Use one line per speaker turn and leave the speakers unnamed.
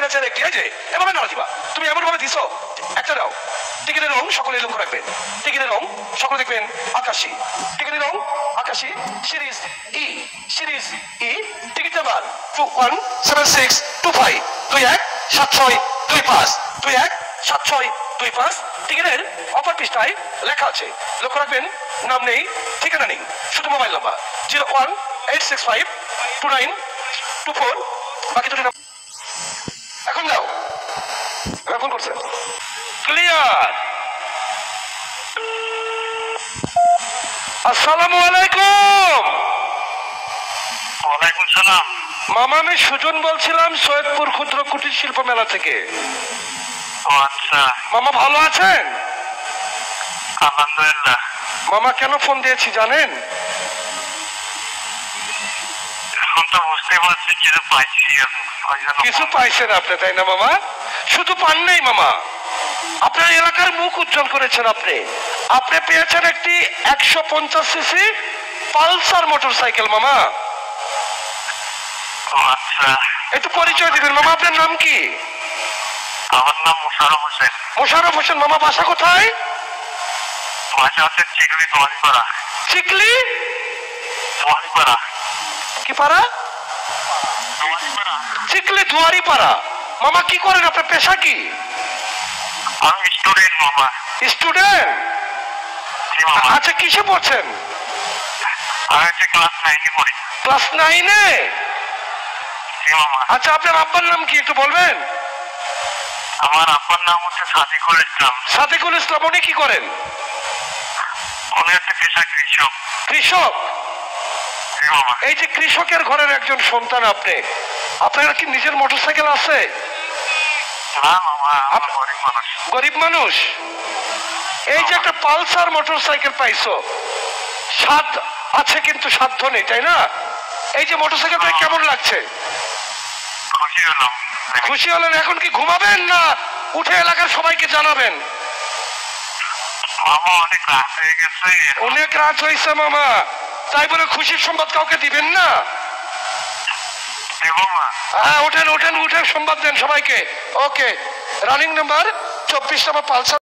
কিনেছেন একটি, এই যে এভাবে নাড়া দিবা, তুমি এমন ভাবে দিছো একটা দাও। টিকিটের রং সকলে লক্ষ্য রাখবেন, টিকিটের রং সকলে দেখবেন আকাশী, টিকিটের রং আকাশী। সিরিজ ই, সিরিজ ই, টিকিট নাম্বার 217625 217625 217625। টিকিটের অপর পৃষ্ঠায় লেখা আছে, লক্ষ্য রাখবেন, নাম নেই, ঠিকানা নেই, শুধু মোবাইল নাম্বার 018652924। বাকি দুটি নাম এখন দাও, ফোন করছে। ক্লিয়ার। আসসালামু আলাইকুম।
ওয়ালাইকুম সালাম।
মামা আমি সুজন বলছিলাম সৈয়দপুর ক্ষুদ্র কুটির শিল্প মেলা থেকে।
ও আচ্ছা।
মামা ভালো আছেন?
আলহামদুলিল্লাহ।
মামা কেন ফোন দিয়েছি জানেন?
এখন তো বুঝতে পারছি কিছু পাইছি।
কিছু পাইছেন আপনি, তাই না মামা? শুধু পান নাই মামা, আপনার এলাকার মুখ উজ্জ্বল করেছেন আপনি। আপনি পেয়েছেন একটি 150 সিসি পালসার মোটরসাইকেল মামা।
ও আচ্ছা।
একটু পরিচয় দিবেন মামা, আপনার নাম কি?
আমার নাম মোশাররফ হোসেন।
মোশাররফ হোসেন। মামা বাসা কোথায়?
বাসা হচ্ছে চিকলি দোয়ারিপাড়া।
চিকলি
দোয়ারিপাড়া।
কি পাড়া?
দোয়ারিপাড়া।
চিকলি দুয়ারিপাড়া। মামা কি করেন, আপনার পেশা কি?
আমি স্টুডেন্ট মামা।
স্টুডেন্ট?
জি মামা।
আচ্ছা কিসে পড়ছেন?
আমি হচ্ছে ক্লাস 9 পড়ি।
ক্লাস 9-এ?
জি মামা।
আচ্ছা আপনার আব্বার নাম কি একটু বলবেন?
আমার আব্বার নাম হচ্ছে সাদিকুল ইসলাম।
সাদিকুল ইসলাম। উনি কি করেন?
উনি হচ্ছে পেশা কৃষক।
কৃষক?
জি মামা।
এই যে কৃষকের ঘরের একজন সন্তান আপনি, আপনার কি নিজের মোটরসাইকেল আছে?
না মামা, আমি গরিব মানুষ।
গরিব মানুষ? এই যে একটা পালসার মোটরসাইকেল পাইছো, স্বাদ আছে কিন্তু সাধ্য নেই, তাই না? এই যে মোটরসাইকেলটা কেমন লাগছে?
খুশি হলাম।
খুশি হলেন। এখন কি ঘুমাবেন না উঠে এলাকার সবাইকে জানাবেন?
মামা অনেক রাত হয়ে গেছে।
অনেক রাত হয়েছে মামা, তাই বলে খুশির সংবাদ কাউকে দিবেন না।
দেব মা।
হ্যাঁ ওঠেন ওঠেন, উঠে সংবাদ দেন সবাইকে। ওকে, রানিং নাম্বার 24 নম্বর পালসার।